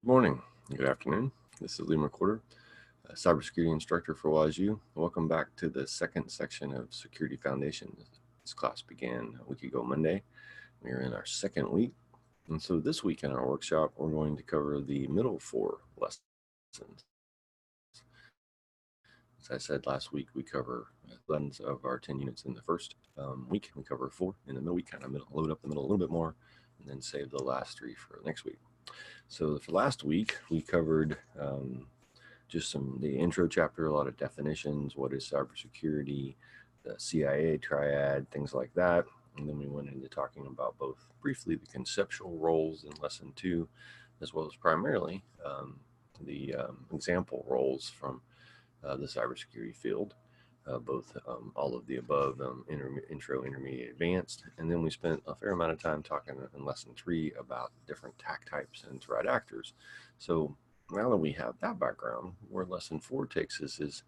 Morning, good afternoon. This is Lee McWhorter, a cybersecurity instructor for WazU. Welcome back to the second section of Security Foundation. This class began a week ago Monday. We are in our second week. And so this week in our workshop, we're going to cover the middle 4 lessons. As I said last week, we cover lessons of our 10 units in the first week. We cover 4 in the middle week, kind of load up the middle a little bit more, and then save the last 3 for next week. So for last week, we covered just the intro chapter, a lot of definitions, what is cybersecurity, the CIA triad, things like that. And then we went into talking about both briefly the conceptual roles in lesson 2, as well as primarily the example roles from the cybersecurity field. Both all of the above, intro, intermediate, advanced. And then we spent a fair amount of time talking in lesson 3 about different attack types and threat actors. So now that we have that background, where lesson 4 takes us is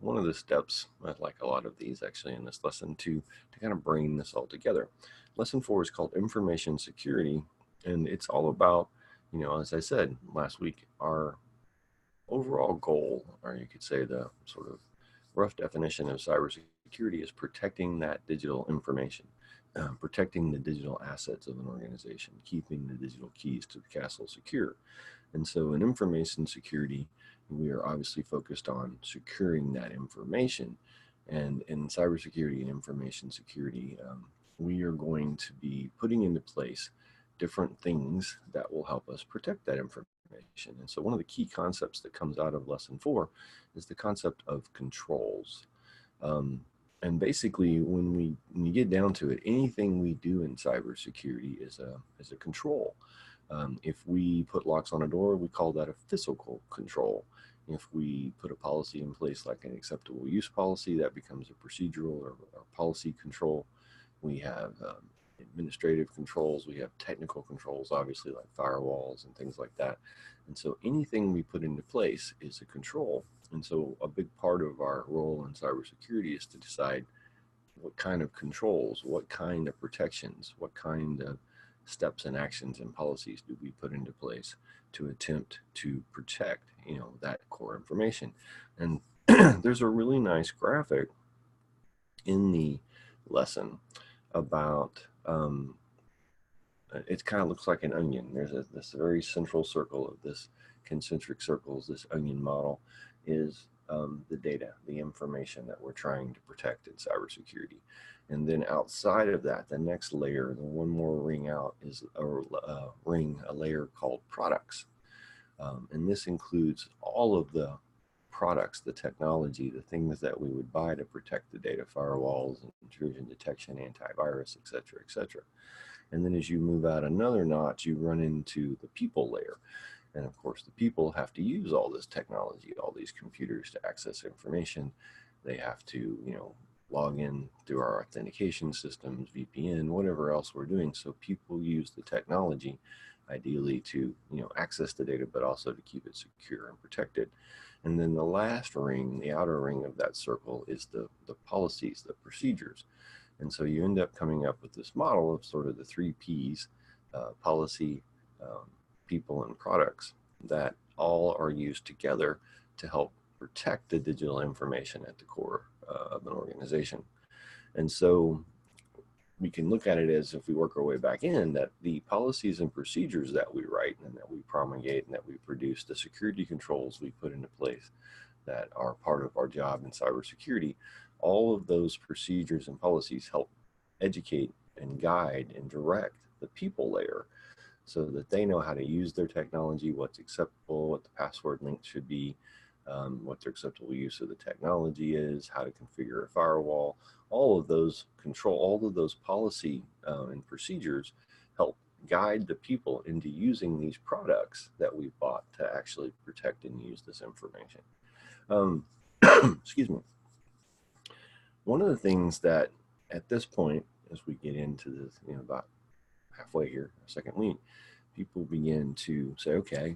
one of the steps, like a lot of these actually in this lesson, to kind of bring this all together. Lesson 4 is called Information Security, and it's all about, as I said last week, our overall goal, or you could say the sort of rough definition of cybersecurity, is protecting that digital information, protecting the digital assets of an organization, keeping the digital keys to the castle secure. And so in information security, we are obviously focused on securing that information. And in cybersecurity and information security, we are going to be putting into place different things that will help us protect that information. And so one of the key concepts that comes out of lesson 4 is the concept of controls. And basically, when you get down to it, anything we do in cybersecurity is a control. If we put locks on a door, we call that a physical control. If we put a policy in place like an acceptable use policy, that becomes a procedural or policy control. We have administrative controls, we have technical controls, obviously, like firewalls and things like that. And so anything we put into place is a control. And so a big part of our role in cybersecurity is to decide what kind of controls, what kind of protections, what kind of steps and actions and policies do we put into place to attempt to protect, that core information. And there's a really nice graphic in the lesson about it kind of looks like an onion. There's this very central circle of this concentric circles. This onion model is the data, the information that we're trying to protect in cybersecurity. And then outside of that, the next layer, the one more ring out, is a layer called products. And this includes all of the products, the technology, the things that we would buy to protect the data, firewalls, intrusion detection, antivirus, et cetera, et cetera. And then as you move out another notch, you run into the people layer. And of course, the people have to use all this technology, all these computers to access information. They have to, log in through our authentication systems, VPN, whatever else we're doing. So people use the technology ideally to, access the data, but also to keep it secure and protected. And then the last ring, the outer ring of that circle, is the policies, the procedures. And so you end up coming up with this model of sort of the 3 Ps, policy, people, and products, that all are used together to help protect the digital information at the core of an organization. And so we can look at it as, if we work our way back in, that the policies and procedures that we write and that we promulgate and that we produce, the security controls we put into place that are part of our job in cybersecurity, all of those procedures and policies help educate and guide and direct the people layer so that they know how to use their technology, what's acceptable, what the password link should be, what their acceptable use of the technology is, how to configure a firewall. All of those policy and procedures help guide the people into using these products that we've bought to actually protect and use this information. Excuse me. One of the things that at this point, as we get into this, about halfway here, second week, people begin to say, okay,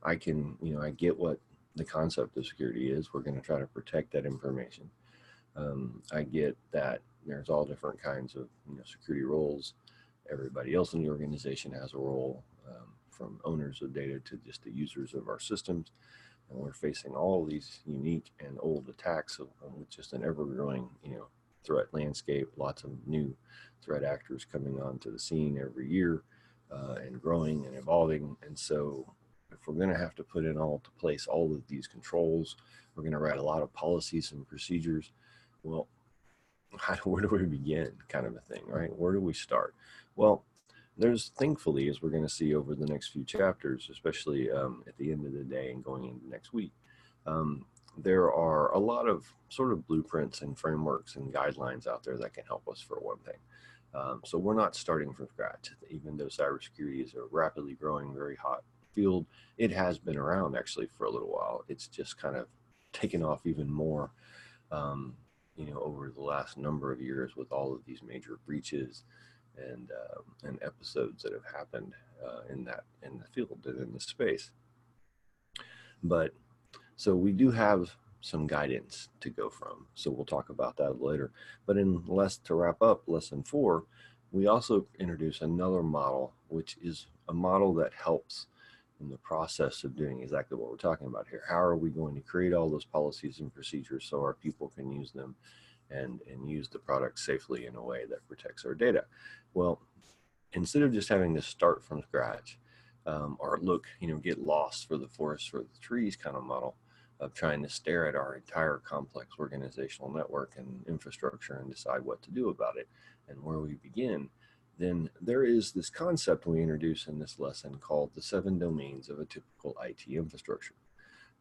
I can, I get what the concept of security is. We're going to try to protect that information. I get that there's all different kinds of security roles. Everybody else in the organization has a role. from owners of data to just the users of our systems. And we're facing all of these unique and old attacks with just an ever-growing, threat landscape, lots of new threat actors coming onto the scene every year, and growing and evolving. And so if we're going to have to put in all to place all of these controls, we're going to write a lot of policies and procedures. Well, where do we begin, kind of a thing, right? Where do we start? Well, there's, thankfully, as we're going to see over the next few chapters, especially at the end of the day and going into next week, there are a lot of sort of blueprints and frameworks and guidelines out there that can help us, for one thing. So we're not starting from scratch. Even though cybersecurity is a rapidly growing, very hot field, it has been around actually for a little while. It's just kind of taken off even more, over the last number of years with all of these major breaches and episodes that have happened in the field and in the space. But so we do have some guidance to go from. So we'll talk about that later. But to wrap up lesson 4, we also introduce another model, which is a model that helps in the process of doing exactly what we're talking about here. How are we going to create all those policies and procedures so our people can use them and use the product safely in a way that protects our data? Well, instead of just having to start from scratch, or get lost for the forest for the trees kind of model of trying to stare at our entire complex organizational network and infrastructure and decide what to do about it and where we begin, then there is this concept we introduce in this lesson called the 7 domains of a typical IT infrastructure.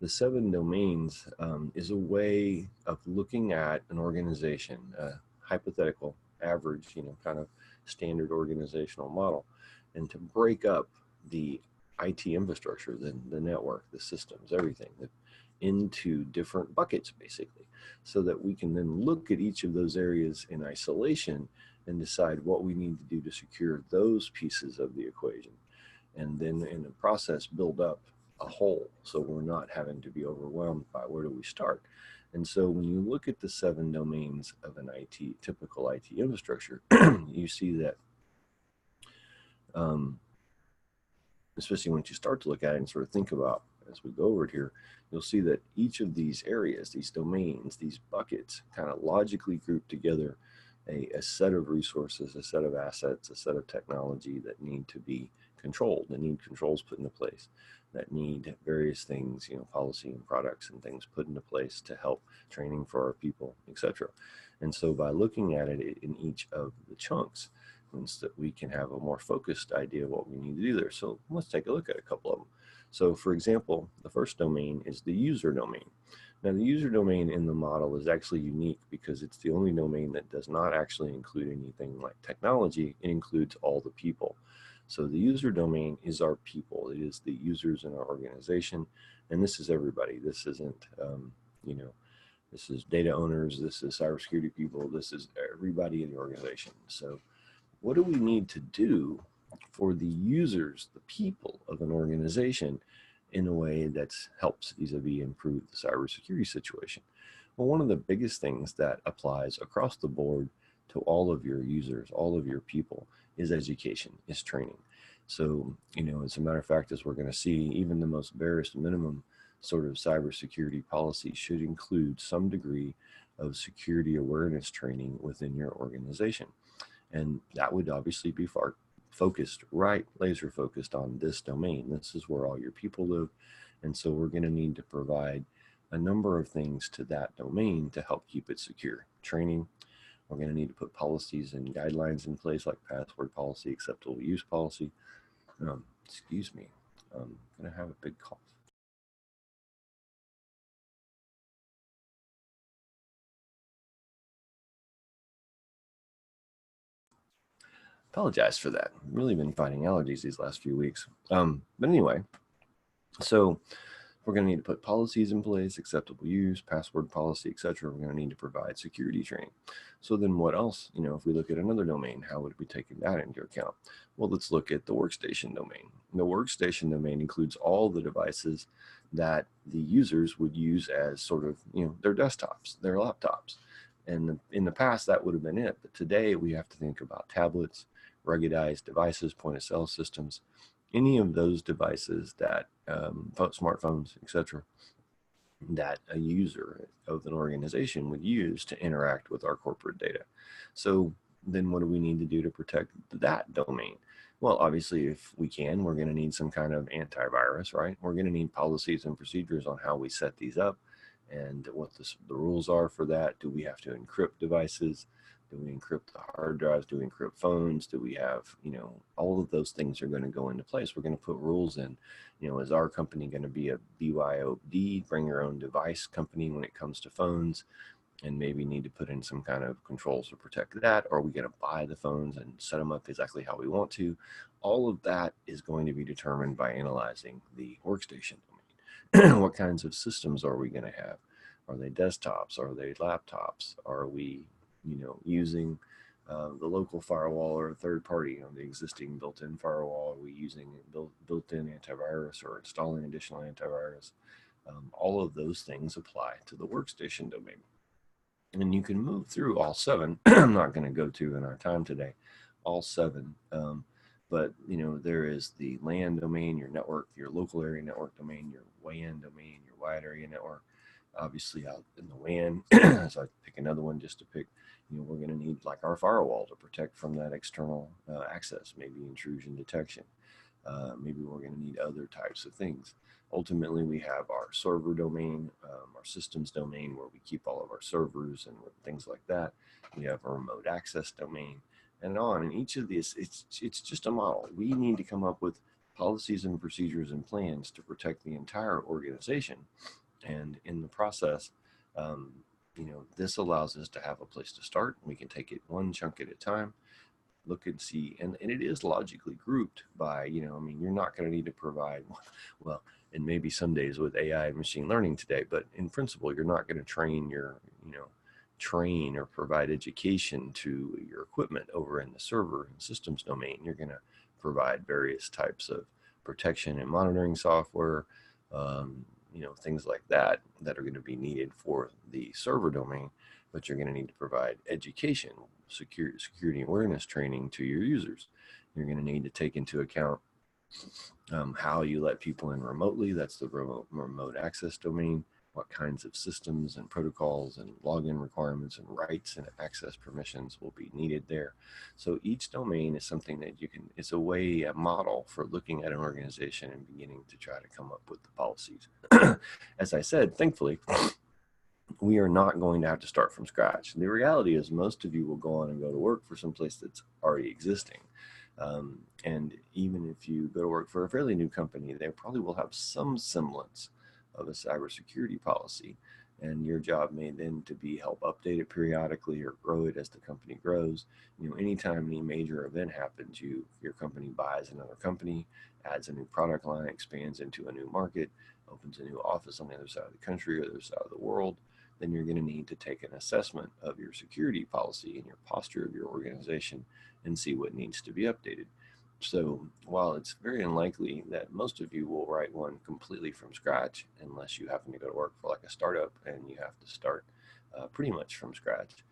The 7 domains is a way of looking at an organization, a hypothetical, average, kind of standard organizational model, and to break up the IT infrastructure, the network, the systems, everything, into different buckets, basically, so that we can then look at each of those areas in isolation and decide what we need to do to secure those pieces of the equation. And then in the process, build up a whole, so we're not having to be overwhelmed by where do we start. And so when you look at the 7 domains of an typical IT infrastructure, you see that, especially once you start to look at it and sort of think about as we go over it here, you'll see that each of these areas, these domains, these buckets, kind of logically group together a set of resources, a set of assets, a set of technology that need to be controlled, that need controls put into place, that need various things, policy and products and things put into place to help training for our people, etc. And so by looking at it in each of the chunks, means that we can have a more focused idea of what we need to do there. So let's take a look at a couple of them. So for example, the first domain is the user domain. Now the user domain in the model is actually unique because it's the only domain that does not actually include anything like technology. It includes all the people. So the user domain is our people. It is the users in our organization. And this is everybody. This isn't, this is data owners. This is cybersecurity people. This is everybody in the organization. So what do we need to do for the users, the people of an organization, in a way that helps vis-a-vis improve the cybersecurity situation? Well, one of the biggest things that applies across the board to all of your users, all of your people, is education, is training. So, as a matter of fact, as we're going to see, even the most barest minimum sort of cybersecurity policy should include some degree of security awareness training within your organization. And that would obviously be focused, right, laser focused on this domain. This is where all your people live. And so we're going to need to provide a number of things to that domain to help keep it secure. Training, we're going to need to put policies and guidelines in place like password policy, acceptable use policy. Excuse me, I'm going to have a big cough. Apologize for that. I've really been fighting allergies these last few weeks. But anyway, so we're going to need to put policies in place, acceptable use, password policy, etc. We're going to need to provide security training. So then what else, if we look at another domain, how would we take that into account? Well, let's look at the workstation domain. The workstation domain includes all the devices that the users would use as sort of, their desktops, their laptops. And in the past, that would have been it. But today we have to think about tablets, ruggedized devices, point of sale systems, any of those devices that smartphones, etc., that a user of an organization would use to interact with our corporate data. So then what do we need to do to protect that domain? Well, obviously, if we can, we're going to need some kind of antivirus, right? We're going to need policies and procedures on how we set these up and what the rules are for that. Do we have to encrypt devices? Do we encrypt the hard drives? Do we encrypt phones? Do we have, all of those things are going to go into place. We're going to put rules in. Is our company going to be a BYOD, bring your own device company when it comes to phones, and maybe need to put in some kind of controls to protect that? Or are we going to buy the phones and set them up exactly how we want to? All of that is going to be determined by analyzing the workstation domain. What kinds of systems are we going to have? Are they desktops? Are they laptops? Are we, using the local firewall or a third party on the existing built-in firewall? Are we using built-in antivirus or installing additional antivirus? All of those things apply to the workstation domain. And you can move through all 7. I'm not going to go to in our time today, all 7. But, there is the LAN domain, your network, your local area network domain, your WAN domain, your wide area network. Obviously out in the WAN, so I pick another one just to pick, we're going to need like our firewall to protect from that external access, maybe intrusion detection. Maybe we're going to need other types of things. Ultimately, we have our server domain, our systems domain, where we keep all of our servers and things like that. We have a remote access domain, and on. And each of these, it's just a model. We need to come up with policies and procedures and plans to protect the entire organization. And in the process, this allows us to have a place to start. We can take it one chunk at a time, look and see, and it is logically grouped by, you're not going to need to provide, well, and maybe some days with AI and machine learning today, but in principle, you're not going to train train or provide education to your equipment over in the server and systems domain. You're going to provide various types of protection and monitoring software, things like that are going to be needed for the server domain, but you're going to need to provide education, security awareness training to your users. You're going to need to take into account how you let people in remotely. That's the remote access domain. What kinds of systems and protocols and login requirements and rights and access permissions will be needed there. So each domain is something that it's a model for looking at an organization and beginning to try to come up with the policies. As I said, thankfully, we are not going to have to start from scratch. The reality is most of you will go on and go to work for some place that's already existing. And even if you go to work for a fairly new company, they probably will have some semblance of a cybersecurity policy, and your job may then to be help update it periodically or grow it as the company grows. Anytime any major event happens, your company buys another company, adds a new product line, expands into a new market, opens a new office on the other side of the country or the other side of the world, then you're going to need to take an assessment of your security policy and your posture of your organization and see what needs to be updated. So while it's very unlikely that most of you will write one completely from scratch, unless you happen to go to work for like a startup and you have to start pretty much from scratch,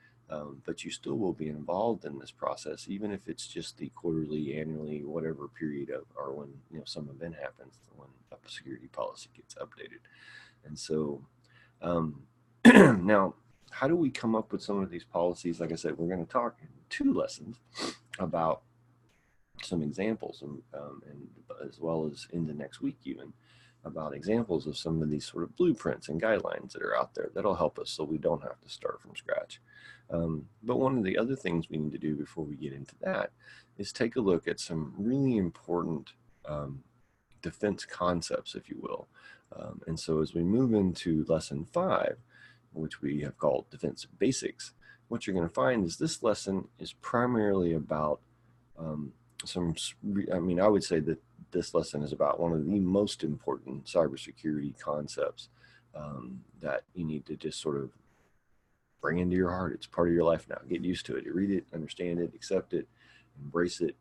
but you still will be involved in this process, even if it's just the quarterly, annually, whatever period of, or when some event happens, when a security policy gets updated. And so now, how do we come up with some of these policies? Like I said, we're going to talk in 2 lessons about some examples, and as well as in the next week even, about examples of some of these sort of blueprints and guidelines that are out there that'll help us so we don't have to start from scratch. But one of the other things we need to do before we get into that is take a look at some really important defense concepts, if you will. And so as we move into lesson 5, which we have called Defense Basics, what you're going to find is this lesson is primarily about I would say that this lesson is about one of the most important cybersecurity concepts that you need to just sort of bring into your heart. It's part of your life now. Get used to it. You read it, understand it, accept it, embrace it,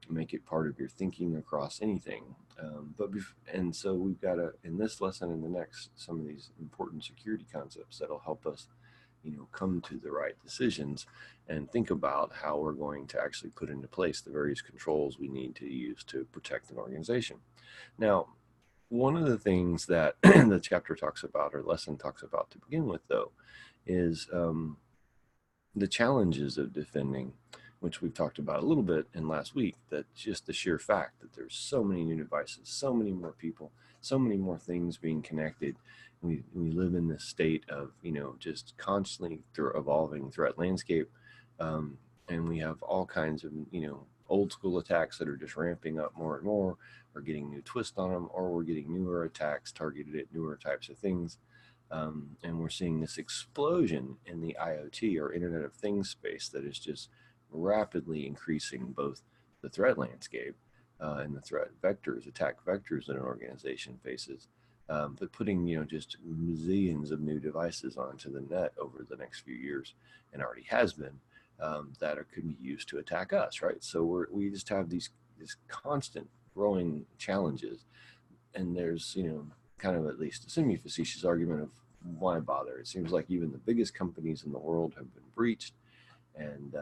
make it part of your thinking across anything. And so we've got in this lesson and the next, some of these important security concepts that'll help us come to the right decisions and think about how we're going to actually put into place the various controls we need to use to protect an organization. Now, one of the things that the chapter talks about, or lesson talks about to begin with, though, is the challenges of defending, which we've talked about a little bit in last week, that just the sheer fact that there's so many new devices, so many more people, so many more things being connected. We live in this state of, just constantly through evolving threat landscape. And we have all kinds of, old school attacks that are just ramping up more and more, or getting new twists on them, or we're getting newer attacks targeted at newer types of things. And we're seeing this explosion in the IoT, or Internet of Things space, that is just rapidly increasing both the threat landscape and the threat vectors, attack vectors that an organization faces, but putting just zillions of new devices onto the net over the next few years, and already has been, that could be used to attack us, right? So we just have these constant growing challenges, and there's kind of at least a semi-facetious argument of why bother. It seems like even the biggest companies in the world have been breached, and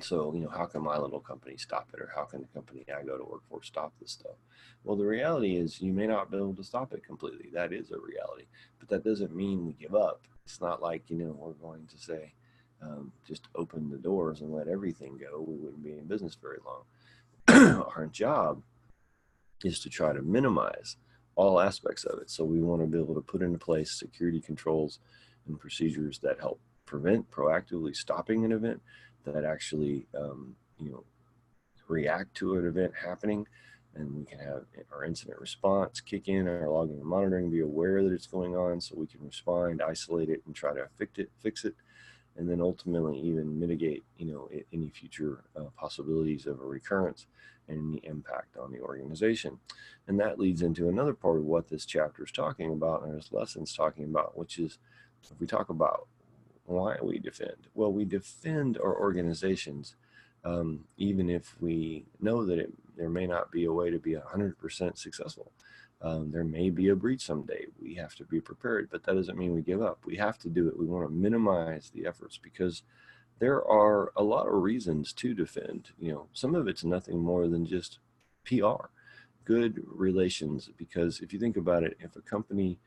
so how can my little company stop it, or how can the company I go to work for stop this stuff? Well, the reality is you may not be able to stop it completely. That is a reality, but that doesn't mean we give up. It's not like we're going to say just open the doors and let everything go. We wouldn't be in business very long. Our job is to try to minimize all aspects of it. So we want to be able to put into place security controls and procedures that help prevent proactively stopping an event, that actually react to an event happening, and we can have our incident response kick in, our logging and monitoring, be aware that it's going on, so we can respond, isolate it, and try to fix it, and then ultimately even mitigate any future possibilities of a recurrence and the impact on the organization. And that leads into another part of what this chapter is talking about, and this lesson's talking about, which is, if we talk about why we defend, well, we defend our organizations even if we know that there may not be a way to be 100% successful. There may be a breach someday. We have to be prepared, but that doesn't mean we give up. We have to do it. We want to minimize the efforts, because there are a lot of reasons to defend. Some of it's nothing more than just PR, good relations. Because if you think about it, if a company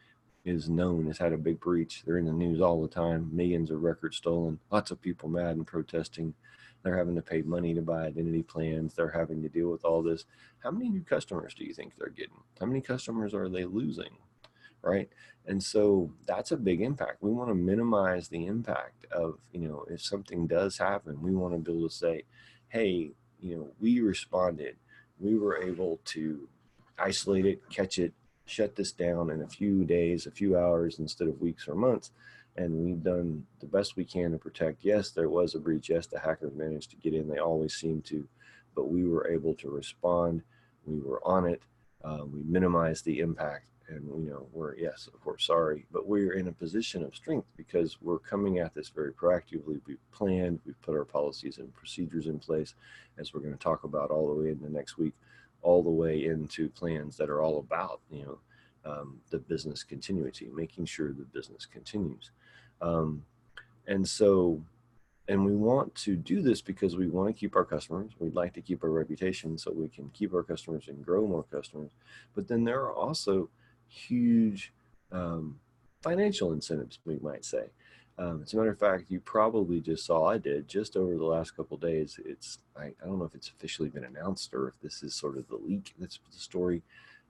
is known, has had a big breach, they're in the news all the time, millions of records stolen, lots of people mad and protesting, they're having to pay money to buy identity plans, they're having to deal with all this. How many new customers do you think they're getting? How many customers are they losing, right? And so that's a big impact. We want to minimize the impact of, if something does happen, we want to be able to say, hey, we responded, we were able to isolate it, catch it, shut this down in a few days, a few hours, instead of weeks or months. And we've done the best we can to protect. Yes, there was a breach. Yes, the hackers managed to get in. They always seem to, but we were able to respond. We were on it. We minimized the impact. And, we're, yes, of course, sorry, but we're in a position of strength because we're coming at this very proactively. We've planned, we've put our policies and procedures in place, as we're going to talk about all the way into next week, all the way into plans that are all about, the business continuity, making sure the business continues. And we want to do this because we want to keep our customers. We'd like to keep our reputation so we can keep our customers and grow more customers. But then there are also huge financial incentives, we might say. As a matter of fact, you probably just saw, I did, just over the last couple of days, I don't know if it's officially been announced or if this is sort of the leak that's the story,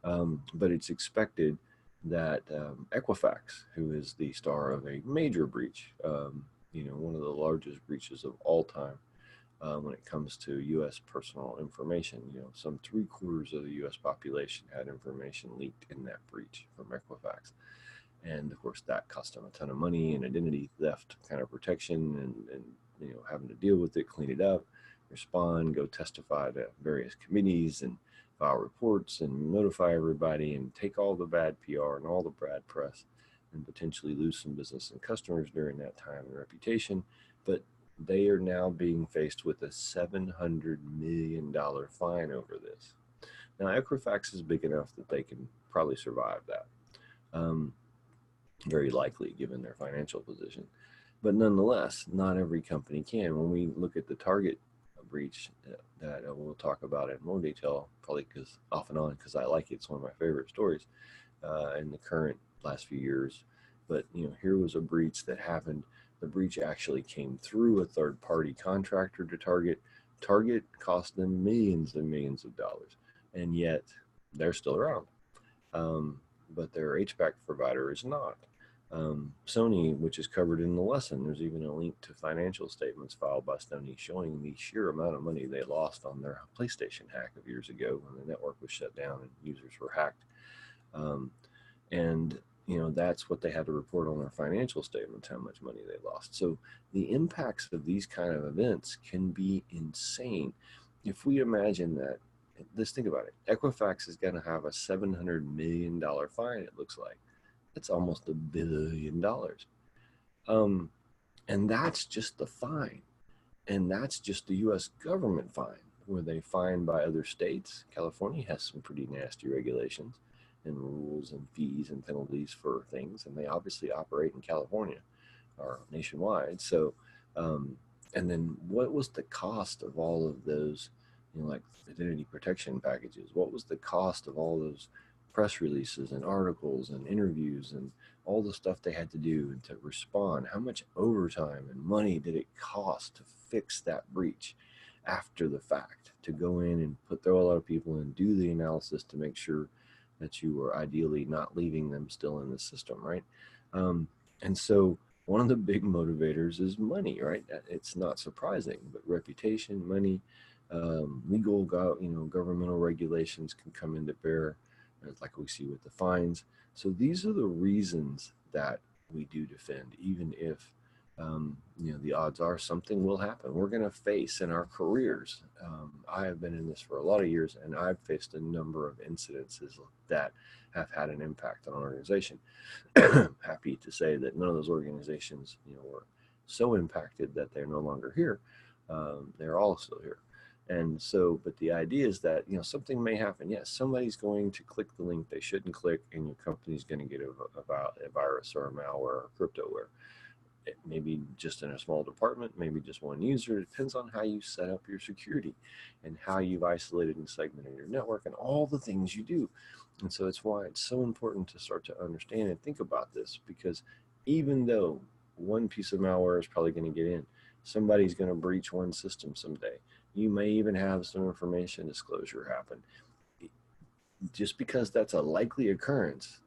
but it's expected that Equifax, who is the star of a major breach, one of the largest breaches of all time when it comes to U.S. personal information, some 3/4 of the U.S. population had information leaked in that breach from Equifax. And of course, that cost them a ton of money and identity theft kind of protection, and having to deal with it, clean it up, respond, go testify to various committees, and file reports and notify everybody, and take all the bad PR and all the bad press, and potentially lose some business and customers during that time and reputation. But they are now being faced with a $700 million fine over this. Now, Equifax is big enough that they can probably survive that. very likely given their financial position. But nonetheless, not every company can. When we look at the Target breach that we'll talk about in more detail, probably because off and on, because I like it. It's one of my favorite stories in the current last few years. But here was a breach that happened. The breach actually came through a third-party contractor to Target. Target cost them millions and millions of dollars, and yet they're still around. But their HVAC provider is not. Sony, which is covered in the lesson, there's even a link to financial statements filed by Sony showing the sheer amount of money they lost on their PlayStation hack of years ago when the network was shut down and users were hacked. And that's what they had to report on their financial statements, how much money they lost. So the impacts of these kind of events can be insane. If we imagine that, let's think about it. Equifax is going to have a $700 million fine, it looks like. That's almost $1 billion. And that's just the fine. And that's just the U.S. government fine. Were they fined by other states? California has some pretty nasty regulations and rules and fees and penalties for things, and they obviously operate in California or nationwide. So, and then what was the cost of all of those, like identity protection packages? What was the cost of all those press releases and articles and interviews and all the stuff they had to do to respond? How much overtime and money did it cost to fix that breach after the fact, to go in and throw a lot of people in, do the analysis to make sure that you were ideally not leaving them still in the system, right? And so one of the big motivators is money, right? It's not surprising, but reputation, money, legal, governmental regulations can come into bear, like we see with the fines. So these are the reasons that we do defend, even if the odds are something will happen. We're going to face in our careers. I have been in this for a lot of years, and I've faced a number of incidences that have had an impact on an organization. Happy to say that none of those organizations, were so impacted that they're no longer here. They're all still here. And so, but the idea is that, something may happen. Yes, somebody's going to click the link they shouldn't click, and your company's going to get a virus or a malware or cryptoware. Maybe just in a small department, maybe just one user. It depends on how you set up your security and how you've isolated and segmented your network and all the things you do. And so it's why it's so important to start to understand and think about this, because even though one piece of malware is probably going to get in, somebody's going to breach one system someday. You may even have some information disclosure happen. Just because that's a likely occurrence,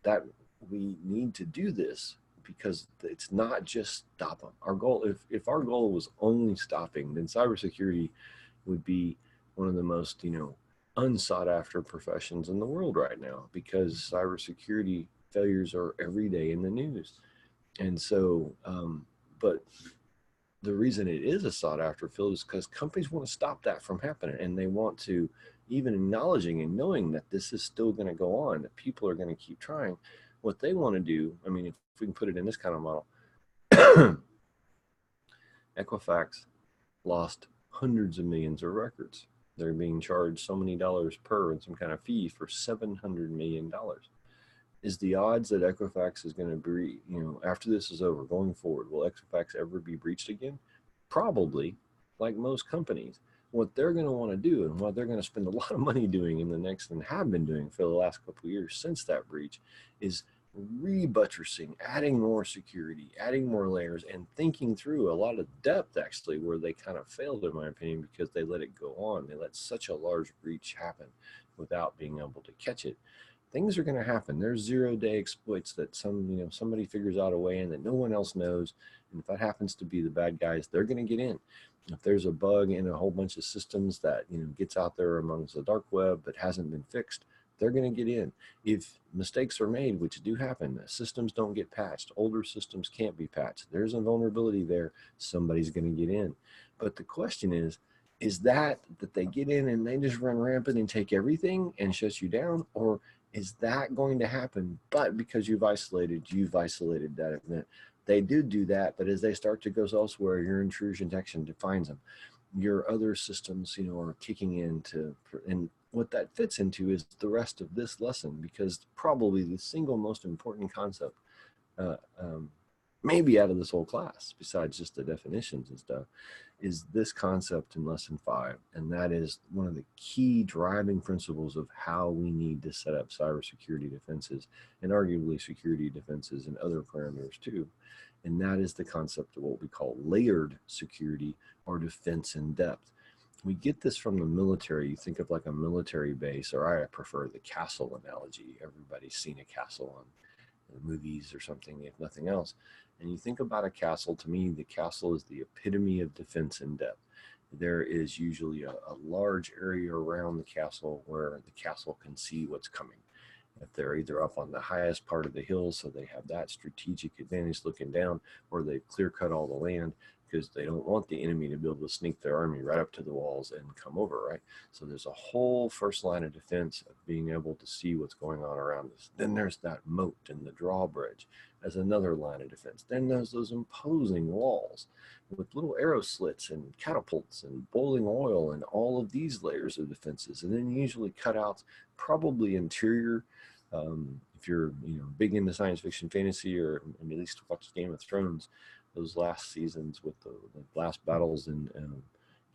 that we need to do this, because it's not just stop them. Our goal, if our goal was only stopping, then cybersecurity would be one of the most, unsought after professions in the world right now, because cybersecurity failures are every day in the news. And so, but the reason it is a sought after field is because companies want to stop that from happening, and they want to, even acknowledging and knowing that this is still going to go on, that people are going to keep trying. What they want to do, I mean, if we can put it in this kind of model, Equifax lost hundreds of millions of records. They're being charged so many dollars per and some kind of fee for $700 million. Is the odds that Equifax is going to be, after this is over, going forward, will Equifax ever be breached again? Probably, like most companies. What they're going to want to do, and what they're going to spend a lot of money doing in the next, and have been doing for the last couple of years since that breach, is rebuttressing, adding more security, adding more layers, and thinking through a lot of depth, actually, where they kind of failed, in my opinion, because they let it go on. They let such a large breach happen without being able to catch it. Things are going to happen. There's 0-day exploits that somebody figures out a way in that no one else knows. And if that happens to be the bad guys, they're going to get in. If there's a bug in a whole bunch of systems that, gets out there amongst the dark web but hasn't been fixed, they're going to get in. If mistakes are made, which do happen, systems don't get patched. Older systems can't be patched. There's a vulnerability there. Somebody's going to get in. But the question is that they get in and they just run rampant and take everything and shut you down? Or is that going to happen, but because you've isolated that event? They do that, but as they start to go elsewhere, your intrusion detection defines them. Your other systems, are kicking in and what that fits into is the rest of this lesson, because probably the single most important concept uh, um, maybe out of this whole class, besides just the definitions and stuff, is this concept in lesson 5. And that is one of the key driving principles of how we need to set up cybersecurity defenses, and arguably security defenses and other parameters too. And that is the concept of what we call layered security, or defense in depth. We get this from the military. You think of like a military base, or I prefer the castle analogy. Everybody's seen a castle on the movies or something, if nothing else. And you think about a castle, to me, the castle is the epitome of defense in depth. There is usually a large area around the castle where the castle can see what's coming. If they're either up on the highest part of the hill, so they have that strategic advantage looking down, or they've clear cut all the land because they don't want the enemy to be able to sneak their army right up to the walls and come over, right? So there's a whole first line of defense of being able to see what's going on around us. Then there's that moat and the drawbridge as another line of defense. Then there's those imposing walls with little arrow slits and catapults and boiling oil and all of these layers of defenses. And then usually cutouts, probably interior. If you're big into science fiction, fantasy, or at least watch Game of Thrones, those last seasons with the last battles in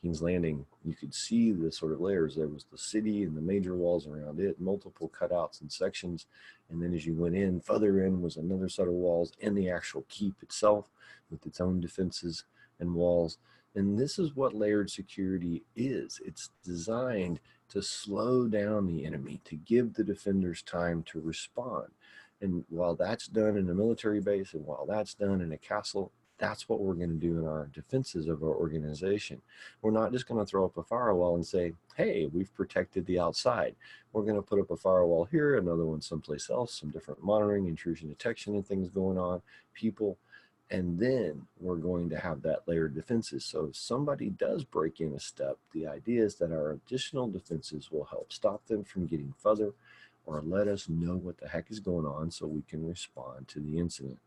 King's Landing, you could see the sort of layers. There was the city and the major walls around it, multiple cutouts and sections. And then as you went in, further in was another set of walls, and the actual keep itself with its own defenses and walls. And this is what layered security is. It's designed to slow down the enemy, to give the defenders time to respond. And while that's done in a military base, and while that's done in a castle, that's what we're going to do in our defenses of our organization. We're not just going to throw up a firewall and say, hey, we've protected the outside. We're going to put up a firewall here, another one someplace else, some different monitoring, intrusion detection and things going on, people. And then we're going to have that layered defenses. So if somebody does break in a step, the idea is that our additional defenses will help stop them from getting further, or let us know what the heck is going on so we can respond to the incident.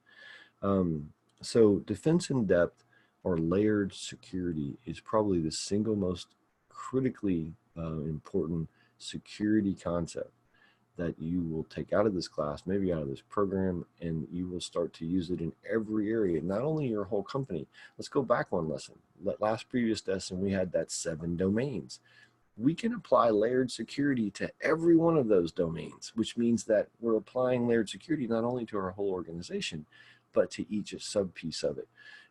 So defense in depth, or layered security, is probably the single most critically important security concept that you will take out of this class, maybe out of this program, and you will start to use it in every area, not only your whole company. Let's go back one lesson. Last previous lesson, we had that 7 domains. We can apply layered security to every one of those domains, which means that we're applying layered security not only to our whole organization, but to each sub-piece of it.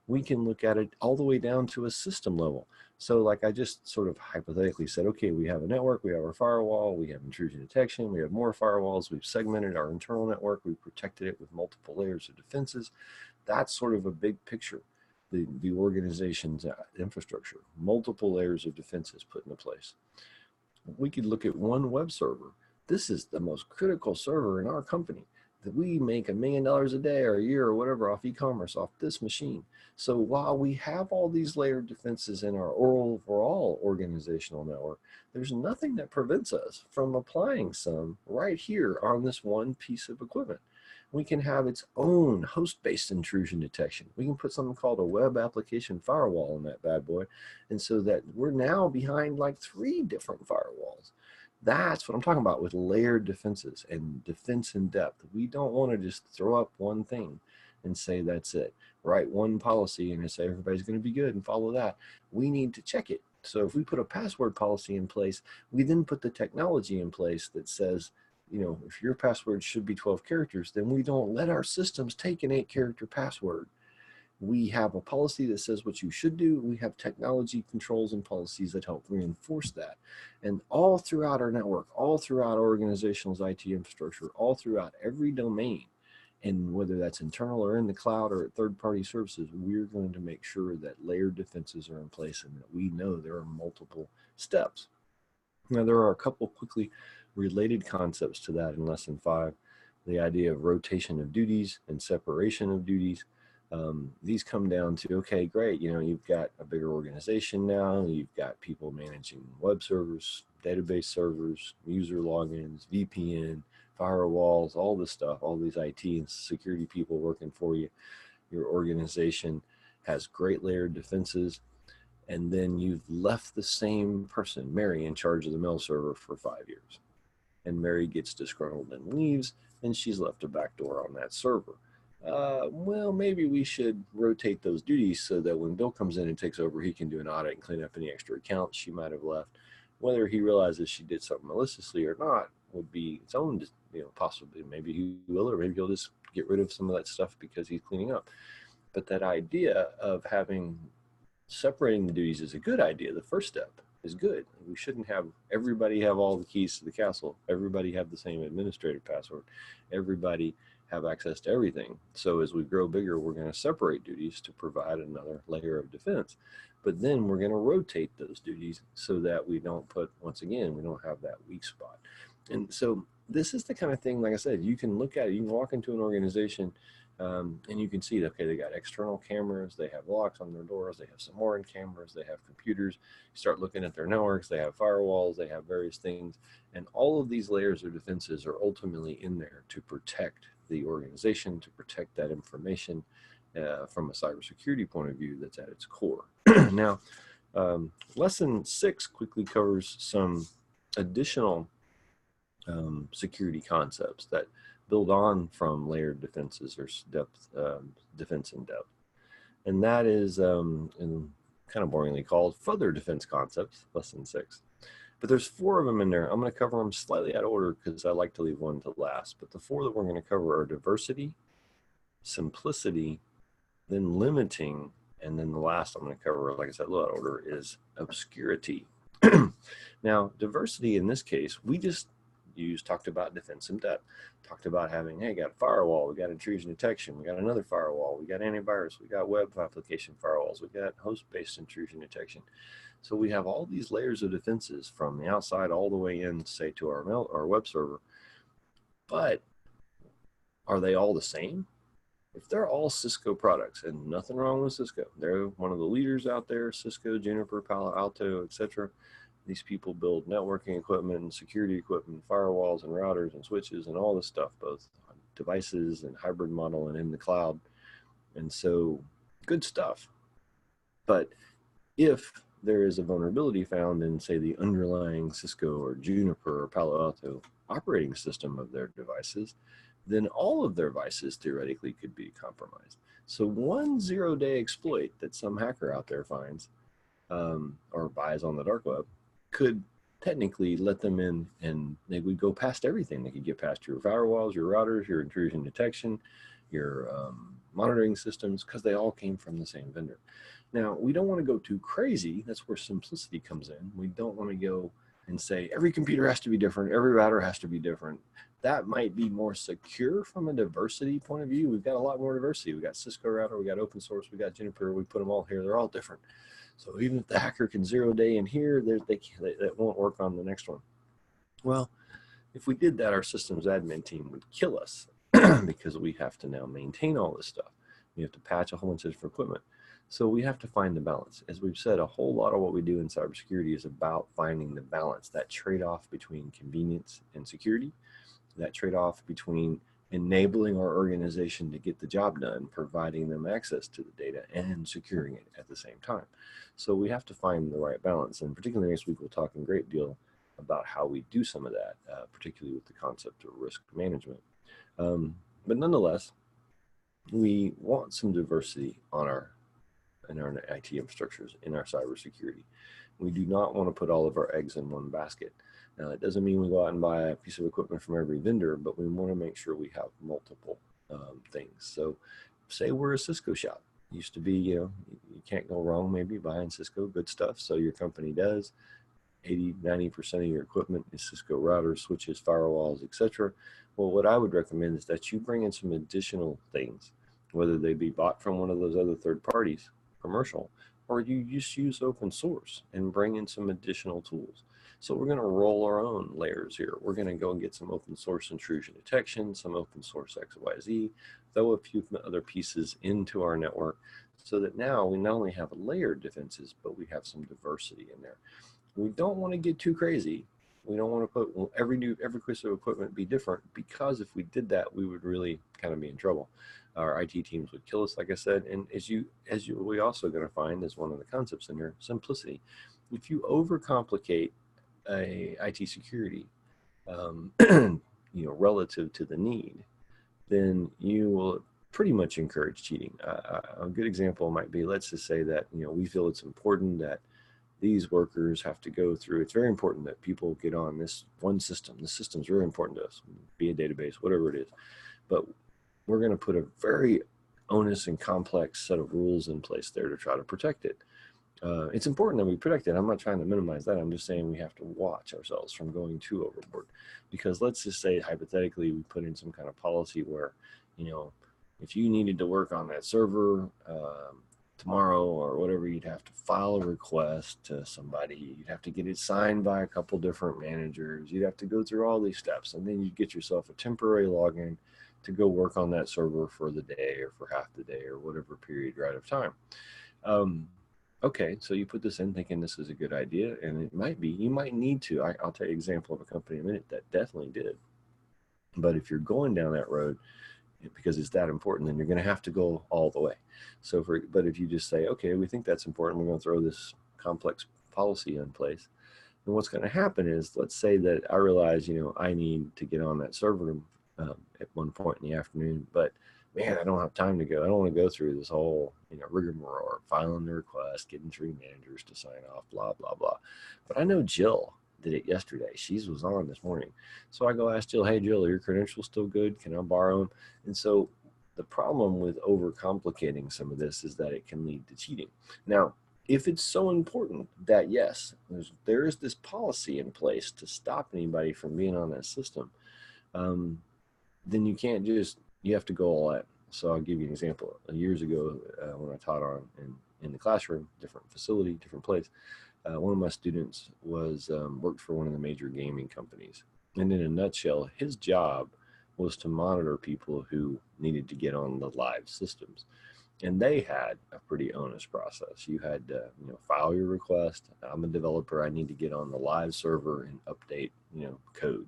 We can look at it all the way down to a system level. So like I just sort of hypothetically said, okay, we have a network, we have our firewall, we have intrusion detection, we have more firewalls, we've segmented our internal network, we've protected it with multiple layers of defenses. That's sort of a big picture, the organization's infrastructure, multiple layers of defenses put into place. We could look at one web server. This is the most critical server in our company. That we make $1 million a day or a year or whatever off e-commerce, off this machine. So while we have all these layered defenses in our overall organizational network, there's nothing that prevents us from applying some right here on this one piece of equipment. We can have its own host-based intrusion detection. We can put something called a web application firewall on that bad boy. And so that we're now behind like 3 different firewalls. That's what I'm talking about with layered defenses and defense in depth. We don't want to just throw up one thing and say that's it. Write one policy and say everybody's going to be good and follow that. We need to check it. So if we put a password policy in place, we then put the technology in place that says, if your password should be 12 characters, then we don't let our systems take an 8-character password. We have a policy that says what you should do. We have technology controls and policies that help reinforce that. And all throughout our network, all throughout our organization's IT infrastructure, all throughout every domain, and whether that's internal or in the cloud or at third-party services, we're going to make sure that layered defenses are in place and that we know there are multiple steps. Now, there are a couple quickly related concepts to that in lesson 5. The idea of rotation of duties and separation of duties. These come down to, okay, great, you've got a bigger organization now, you've got people managing web servers, database servers, user logins, VPN, firewalls, all this stuff, all these IT and security people working for you. Your organization has great layered defenses, and then you've left the same person, Mary, in charge of the mail server for 5 years. And Mary gets disgruntled and leaves, and she's left a backdoor on that server. well, maybe we should rotate those duties so that when Bill comes in and takes over, he can do an audit and clean up any extra accounts she might have left. Whether he realizes she did something maliciously or not would be its own, possibly. Maybe he will, or maybe he'll just get rid of some of that stuff because he's cleaning up. But that idea of separating the duties is a good idea. The first step is good. We shouldn't have everybody have all the keys to the castle. Everybody have the same administrative password. Everybody have access to everything. So as we grow bigger, we're going to separate duties to provide another layer of defense. But then we're going to rotate those duties so that we don't once again, we don't have that weak spot. And so this is the kind of thing, like I said, you can look at it, you can walk into an organization and you can see that, okay, they got external cameras, they have locks on their doors, they have some more cameras, they have computers. You start looking at their networks, they have firewalls, they have various things. And all of these layers of defenses are ultimately in there to protect the organization, to protect that information from a cybersecurity point of view that's at its core. Now, lesson 6 quickly covers some additional security concepts that build on from layered defenses or defense in depth. And that is kind of boringly called further defense concepts, lesson 6. But there's 4 of them in there. I'm going to cover them slightly out of order because I like to leave one to last. But the 4 that we're going to cover are diversity, simplicity, then limiting, and then the last I'm going to cover, like I said, a little out of order, is obscurity. Now, diversity in this case, we just talked about defense in depth, talked about having, hey, got a firewall, we got intrusion detection, we got another firewall, we got antivirus, we got web application firewalls, we got host-based intrusion detection. So we have all these layers of defenses from the outside all the way in, say, to our web server. But are they all the same? If they're all Cisco products, and nothing wrong with Cisco, they're one of the leaders out there, Cisco, Juniper, Palo Alto, etc. These people build networking equipment and security equipment, firewalls and routers and switches and all this stuff, both on devices and hybrid model and in the cloud. And so good stuff. But if there is a vulnerability found in, say, the underlying Cisco or Juniper or Palo Alto operating system of their devices, then all of their devices theoretically could be compromised. So one zero-day exploit that some hacker out there finds or buys on the dark web could technically let them in, and they would go past everything. They could get past your firewalls, your routers, your intrusion detection, your monitoring systems, because they all came from the same vendor. Now, we don't want to go too crazy. That's where simplicity comes in. We don't want to go and say every computer has to be different, every router has to be different. That might be more secure from a diversity point of view. We've got a lot more diversity. We got Cisco router, we got open source, we got Juniper, we put them all here. They're all different. So even if the hacker can zero-day in here, that won't work on the next one. Well, if we did that, our systems admin team would kill us because we have to now maintain all this stuff. We have to patch a whole bunch of different equipment. So we have to find the balance. As we've said, a whole lot of what we do in cybersecurity is about finding the balance, that trade-off between convenience and security, that trade-off between enabling our organization to get the job done, providing them access to the data, and securing it at the same time. So we have to find the right balance. And particularly next week, we'll talk a great deal about how we do some of that, particularly with the concept of risk management. But nonetheless, we want some diversity in our IT infrastructures, in our cybersecurity. We do not want to put all of our eggs in one basket. Now, it doesn't mean we go out and buy a piece of equipment from every vendor, but we want to make sure we have multiple things. So say we're a Cisco shop. Used to be, you can't go wrong maybe buying Cisco good stuff. So your company does. 80-90% of your equipment is Cisco routers, switches, firewalls, etc. Well, what I would recommend is that you bring in some additional things, whether they be bought from one of those other third parties, commercial, or you just use open source and bring in some additional tools. So we're going to roll our own layers here. We're going to go and get some open source intrusion detection, some open source XYZ, throw a few other pieces into our network so that now we not only have layered defenses, but we have some diversity in there. We don't want to get too crazy. We don't want to put every piece of equipment be different, because if we did that, we would really kind of be in trouble. Our IT teams would kill us, like I said. And we also going to find as one of the concepts in here, simplicity. If you overcomplicate a IT security, relative to the need, then you will pretty much encourage cheating. A good example might be, let's just say that, we feel it's important that these workers have to go through. It's very important that people get on this one system. The system's really important to us, be a database, whatever it is. But we're going to put a very onus and complex set of rules in place there to try to protect it. It's important that we protect it. I'm not trying to minimize that. I'm just saying we have to watch ourselves from going too overboard. Because let's just say, hypothetically, we put in some kind of policy where, if you needed to work on that server tomorrow or whatever, you'd have to file a request to somebody. You'd have to get it signed by a couple different managers. You'd have to go through all these steps, and then you'd get yourself a temporary login to go work on that server for the day or for half the day or whatever period right of time. Okay, so you put this in thinking this is a good idea, and it might be. You might need to. I'll tell you an example of a company in a minute that definitely did. But if you're going down that road, because it's that important, then you're going to have to go all the way. But if you just say, okay, we think that's important, we're going to throw this complex policy in place, then what's going to happen is, let's say that I realize, I need to get on that server at one point in the afternoon, but man, I don't have time to go. I don't want to go through this whole, rigmarole, filing the request, getting 3 managers to sign off, blah, blah, blah. But I know Jill did it yesterday. She was on this morning. So I go ask Jill, hey, Jill, are your credentials still good? Can I borrow them? And so the problem with overcomplicating some of this is that it can lead to cheating. Now, if it's so important that, yes, there is this policy in place to stop anybody from being on that system, then you can't you have to go all out. So I'll give you an example. Years ago, when I taught in the classroom, different facility, different place, one of my students worked for one of the major gaming companies. And in a nutshell, his job was to monitor people who needed to get on the live systems. And they had a pretty onerous process. You had to, file your request. I'm a developer. I need to get on the live server and update, code.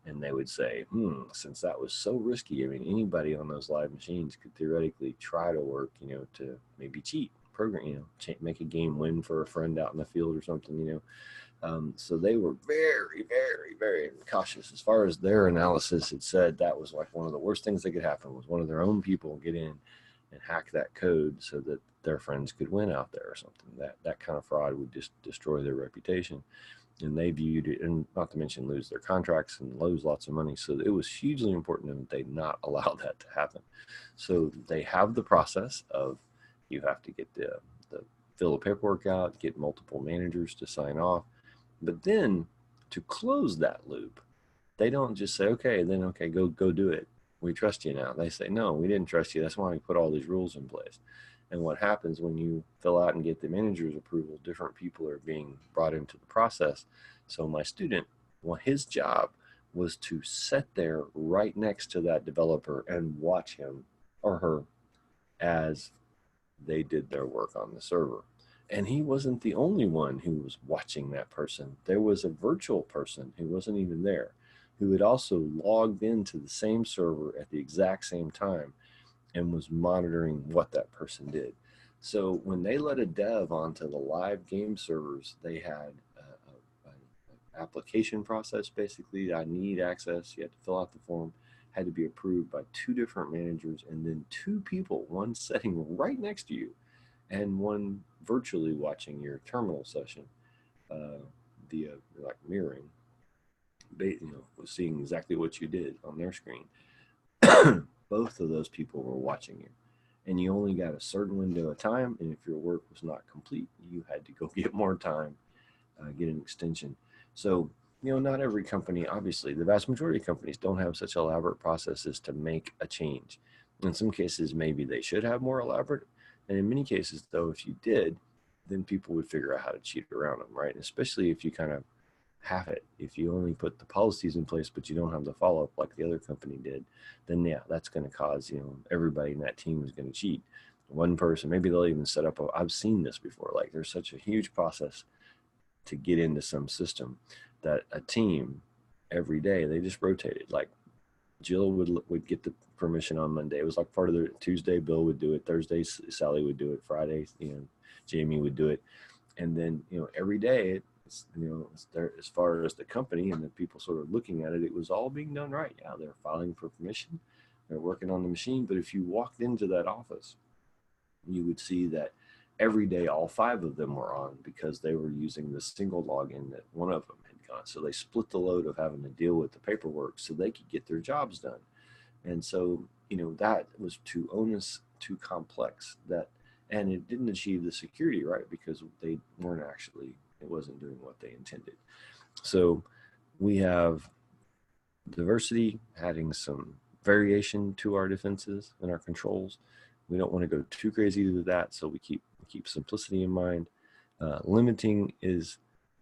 And they would say, since that was so risky, anybody on those live machines could theoretically try to work, to maybe cheat, program, make a game win for a friend out in the field or something, So they were very, very, very cautious. As far as their analysis, it said that was like one of the worst things that could happen was one of their own people get in and hack that code so that their friends could win out there or something. That kind of fraud would just destroy their reputation. And they viewed it, and not to mention lose their contracts and lose lots of money. So it was hugely important that they not allow that to happen. So they have the process of, you have to get the fill the paperwork out, get multiple managers to sign off. But then to close that loop, they don't just say, okay, go do it. We trust you now. They say, no, we didn't trust you. That's why we put all these rules in place. And what happens when you fill out and get the manager's approval, different people are being brought into the process. So my student, his job was to sit there right next to that developer and watch him or her as they did their work on the server. And he wasn't the only one who was watching that person. There was a virtual person who wasn't even there, who had also logged into the same server at the exact same time and was monitoring what that person did. So when they let a dev onto the live game servers, they had an application process. Basically, I need access. You had to fill out the form, had to be approved by 2 different managers, and then 2 people, one sitting right next to you and one virtually watching your terminal session via like mirroring, was seeing exactly what you did on their screen. Both of those people were watching you, and you only got a certain window of time. And if your work was not complete, you had to go get more time, get an extension. So, not every company, obviously, the vast majority of companies don't have such elaborate processes to make a change. In some cases, maybe they should have more elaborate. And in many cases, though, if you did, then people would figure out how to cheat around them, right? And especially if you kind of have it. If you only put the policies in place, but you don't have the follow-up like the other company did, then yeah, that's going to cause, everybody in that team is going to cheat. One person, maybe they'll even set up I've seen this before. Like there's such a huge process to get into some system that a team every day, they just rotated. Like Jill would get the permission on Monday. It was like part of the Tuesday, Bill would do it. Thursday, Sally would do it. Friday, Jamie would do it. And then, every day, as far as the company and the people sort of looking at it, it was all being done right. Yeah, they're filing for permission. They're working on the machine. But if you walked into that office, you would see that every day all 5 of them were on because they were using the single login that one of them had gone. So they split the load of having to deal with the paperwork so they could get their jobs done. And so, that was too onerous, too complex, and it didn't achieve the security, right? Because they weren't actually, it wasn't doing what they intended. So we have diversity, adding some variation to our defenses and our controls. We don't want to go too crazy with that, so we keep simplicity in mind. Limiting is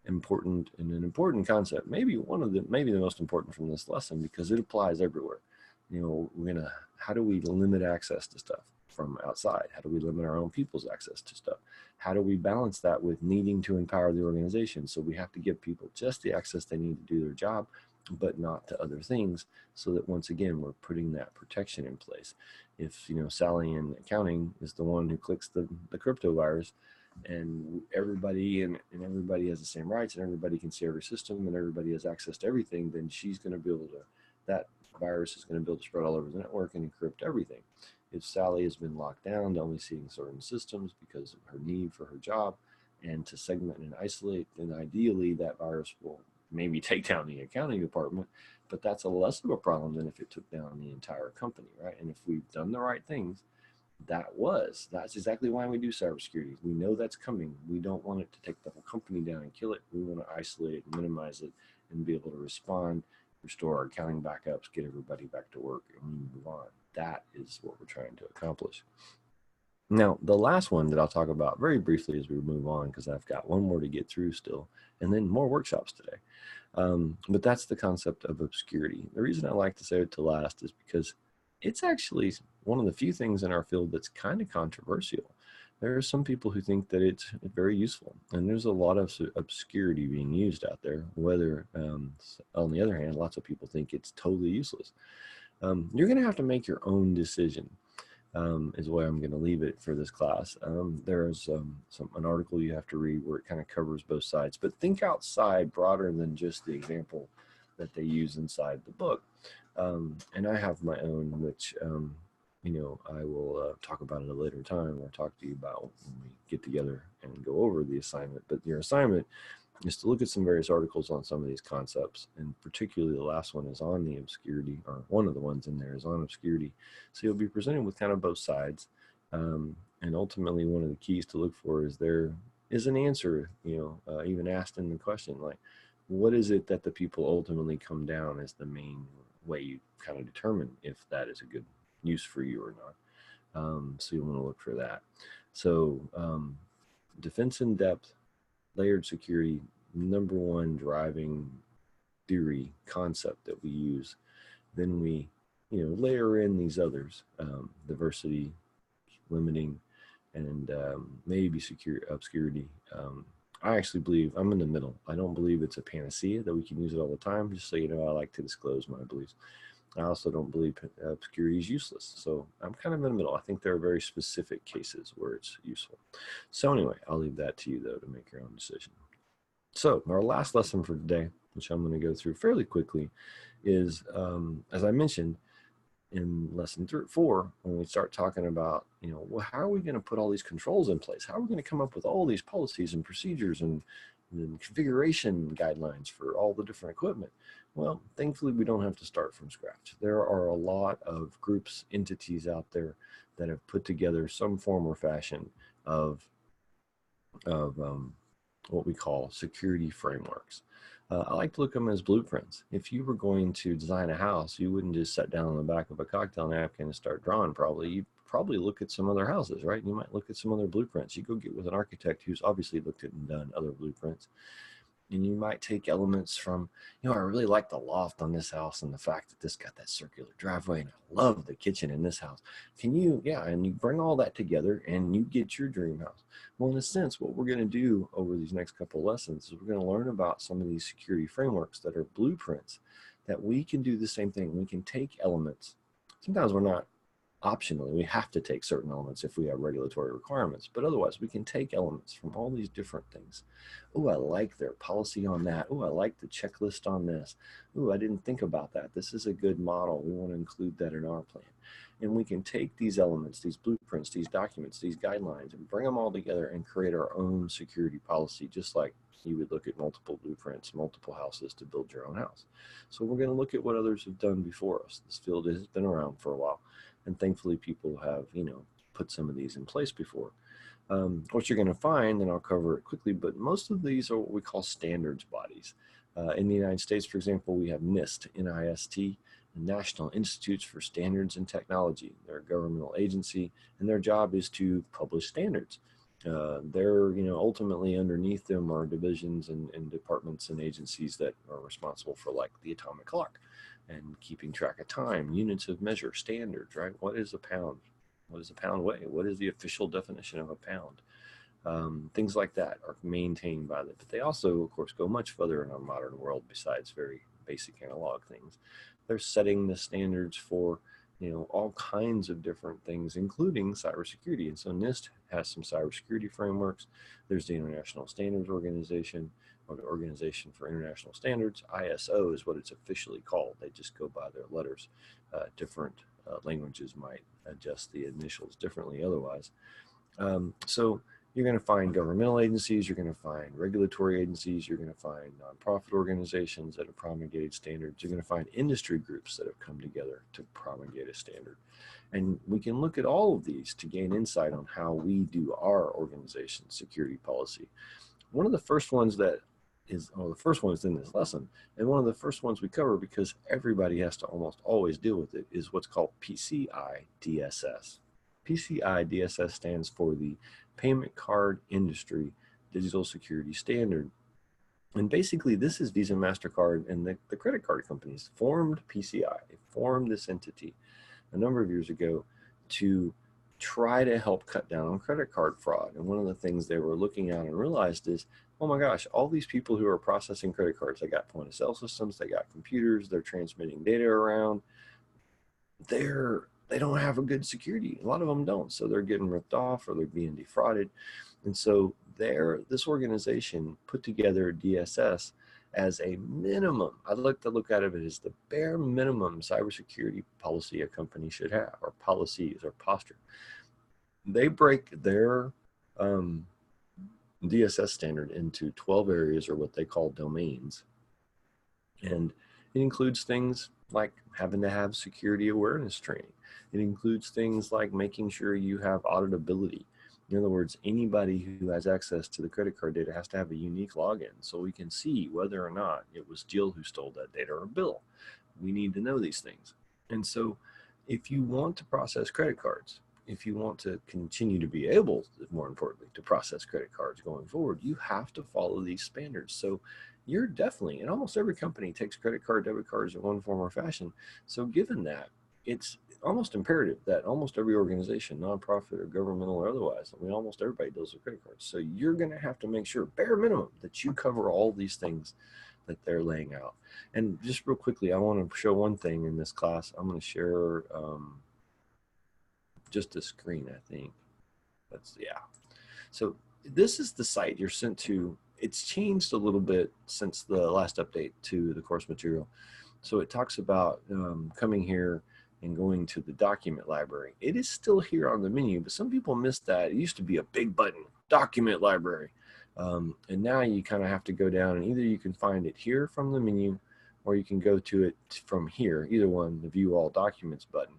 important, and an important concept, maybe the most important from this lesson, because it applies everywhere. How do we limit access to stuff from outside? How do we limit our own people's access to stuff? How do we balance that with needing to empower the organization? So we have to give people just the access they need to do their job, but not to other things, so that once again, we're putting that protection in place. If, Sally in accounting is the one who clicks the crypto virus, and everybody has the same rights, and everybody can see every system, and everybody has access to everything, then she's going to be able to, that virus is going to be able to spread all over the network and encrypt everything. If Sally has been locked down to only seeing certain systems because of her need for her job and to segment and isolate, then ideally that virus will maybe take down the accounting department, but that's a less of a problem than if it took down the entire company, right? And if we've done the right things, that's exactly why we do cybersecurity. We know that's coming. We don't want it to take the whole company down and kill it. We want to isolate it, minimize it, and be able to respond, restore our accounting backups, get everybody back to work, and we move on. That is what we're trying to accomplish. Now, the last one that I'll talk about very briefly as we move on, because I've got one more to get through still, and then more workshops today. But that's the concept of obscurity. The reason I like to say it to last is because it's actually one of the few things in our field that's kind of controversial. There are some people who think that it's very useful, and there's a lot of obscurity being used out there, whether, on the other hand, lots of people think it's totally useless. You're going to have to make your own decision, is where I'm going to leave it for this class. There's an article you have to read where it kind of covers both sides, but think outside, broader than just the example that they use inside the book. And I have my own, which, I will talk about at a later time, or talk to you about when we get together and go over the assignment. But your assignment is to look at some various articles on some of these concepts, and particularly the last one is on the obscurity, or one of the ones in there is on obscurity. So you'll be presented with kind of both sides, and ultimately one of the keys to look for is there is an answer, even asked in the question, like, what is it that the people ultimately come down as the main way you kind of determine if that is a good use for you or not. So you want to look for that. So defense in depth, layered security, number one driving theory concept that we use. Then we, layer in these others, diversity, limiting, and maybe obscurity. I actually believe I'm in the middle. I don't believe it's a panacea that we can use it all the time. Just so you know, I like to disclose my beliefs. I also don't believe obscurity is useless. So I'm kind of in the middle. I think there are very specific cases where it's useful. So anyway, I'll leave that to you, though, to make your own decision. So our last lesson for today, which I'm going to go through fairly quickly, is, as I mentioned, in lesson 4, when we start talking about, well, how are we going to put all these controls in place? How are we going to come up with all these policies and procedures and configuration guidelines for all the different equipment? Well, thankfully, we don't have to start from scratch. There are a lot of groups, entities out there that have put together some form or fashion of what we call security frameworks. I like to look at them as blueprints. If you were going to design a house, you wouldn't just sit down on the back of a cocktail napkin and start drawing probably. You'd probably look at some other houses, right? You might look at some other blueprints. You go get with an architect who's obviously looked at and done other blueprints. And you might take elements from, I really like the loft on this house and the fact that this got that circular driveway, and I love the kitchen in this house. And you bring all that together and you get your dream house. Well, in a sense, what we're going to do over these next couple of lessons is we're going to learn about some of these security frameworks that are blueprints that we can do the same thing. We can take elements. Sometimes we're not optionally. We have to take certain elements if we have regulatory requirements, but otherwise we can take elements from all these different things. Oh, I like their policy on that. Oh, I like the checklist on this. Oh, I didn't think about that. This is a good model. We want to include that in our plan. And we can take these elements, these blueprints, these documents, these guidelines, and bring them all together and create our own security policy, just like you would look at multiple blueprints, multiple houses to build your own house. So we're going to look at what others have done before us. This field has been around for a while, and thankfully people have, put some of these in place before. What you're going to find, and I'll cover it quickly, but most of these are what we call standards bodies. In the United States, for example, we have NIST, N-I-S-T, National Institutes for Standards and Technology. They're a governmental agency, and their job is to publish standards. They're, ultimately underneath them are divisions and departments and agencies that are responsible for, like, the atomic clock and keeping track of time, units of measure, standards, right? What is a pound? What does a pound weigh? What is the official definition of a pound? Things like that are maintained by them. But they also, of course, go much further in our modern world besides very basic analog things. They're setting the standards for, all kinds of different things, including cybersecurity. And so NIST has some cybersecurity frameworks. There's the International Standards Organization, or the Organization for International Standards. ISO is what it's officially called. They just go by their letters. Different languages might adjust the initials differently otherwise. So you're going to find governmental agencies, you're going to find regulatory agencies, you're going to find nonprofit organizations that have promulgated standards, you're going to find industry groups that have come together to promulgate a standard. And we can look at all of these to gain insight on how we do our organization's security policy. One of the first ones that is, the first one is in this lesson, and one of the first ones we cover because everybody has to almost always deal with it, is what's called PCI DSS. PCI DSS stands for the Payment Card Industry Digital Security Standard. And basically this is Visa, MasterCard, and the credit card companies formed PCI. They formed this entity a number of years ago to try to help cut down on credit card fraud. And one of the things they were looking at and realized is, oh my gosh, all these people who are processing credit cards, they got point of sale systems, they got computers, they're transmitting data around, they don't have a good security. A lot of them don't. So they're getting ripped off or they're being defrauded. And so this organization put together DSS as a minimum. I'd like to look at it as the bare minimum cybersecurity policy a company should have, or policies or posture. They break their DSS standard into 12 areas, or what they call domains. And it includes things like having to have security awareness training. It includes things like making sure you have auditability. In other words, anybody who has access to the credit card data has to have a unique login so we can see whether or not it was Jill who stole that data or Bill. We need to know these things. And so if you want to process credit cards, if you want to continue to be able, more importantly, to process credit cards going forward, you have to follow these standards. So you're definitely, and almost every company takes credit card, debit cards in one form or fashion. So given that, it's almost imperative that almost every organization, nonprofit or governmental or otherwise, almost everybody deals with credit cards. So you're going to have to make sure, bare minimum, that you cover all these things that they're laying out. And just real quickly, I want to show one thing in this class. I'm going to share just a screen, I think. So this is the site you're sent to. It's changed a little bit since the last update to the course material. So it talks about coming here and going to the document library. It is still here on the menu, but some people missed that. It used to be a big button, document library. And now you kind of have to go down, and either you can find it here from the menu, or you can go to it from here, either one, the View All Documents button.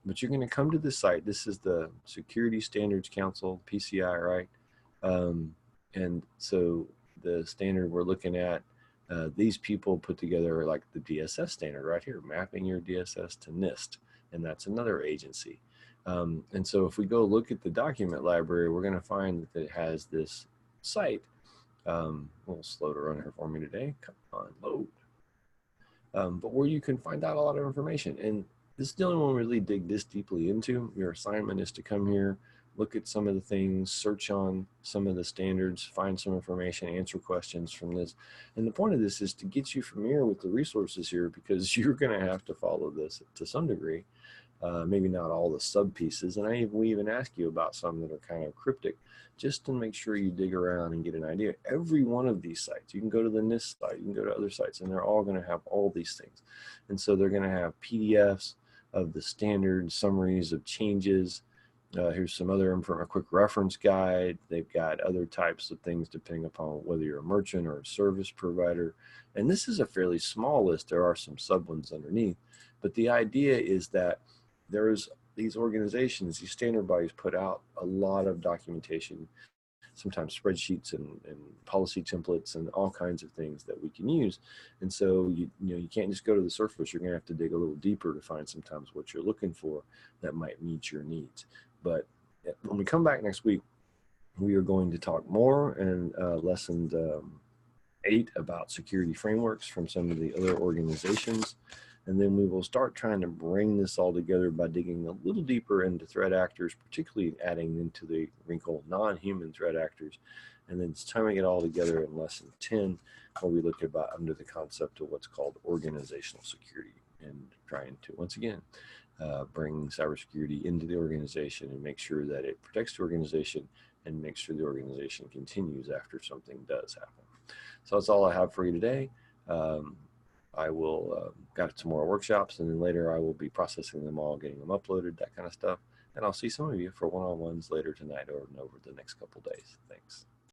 But you're going to come to this site. This is the Security Standards Council, PCI, right? And so the standard we're looking at, these people put together like the DSS standard right here, mapping your DSS to NIST, and that's another agency. And so if we go look at the document library, we're going to find that it has this site. A little slow to run here for me today. Come on, load. But where you can find out a lot of information. And this is the only one we really dig this deeply into. Your assignment is to come here, look at some of the things, search on some of the standards, find some information, answer questions from this. And the point of this is to get you familiar with the resources here, because you're going to have to follow this to some degree. maybe not all the sub pieces. And we even ask you about some that are kind of cryptic, just to make sure you dig around and get an idea. Every one of these sites, you can go to the NIST site, you can go to other sites, and they're all going to have all these things. And so they're going to have PDFs of the standard summaries of changes. Here's some other info, a quick reference guide. They've got other types of things depending upon whether you're a merchant or a service provider. And this is a fairly small list. There are some sub ones underneath. But the idea is that there's these organizations, these standard bodies put out a lot of documentation, sometimes spreadsheets and policy templates and all kinds of things that we can use. And so you can't just go to the surface. You're going to have to dig a little deeper to find sometimes what you're looking for that might meet your needs. But when we come back next week, we are going to talk more in lesson 8 about security frameworks from some of the other organizations. And then we will start trying to bring this all together by digging a little deeper into threat actors, particularly adding into the wrinkle non-human threat actors. And then tying it all together in lesson 10, where we look about under the concept of what's called organizational security, and trying to, once again, bring cybersecurity into the organization and make sure that it protects the organization and make sure the organization continues after something does happen. So that's all I have for you today. I will got some more workshops, and then later I will be processing them all, getting them uploaded, that kind of stuff. And I'll see some of you for one-on-ones later tonight or over the next couple days. Thanks.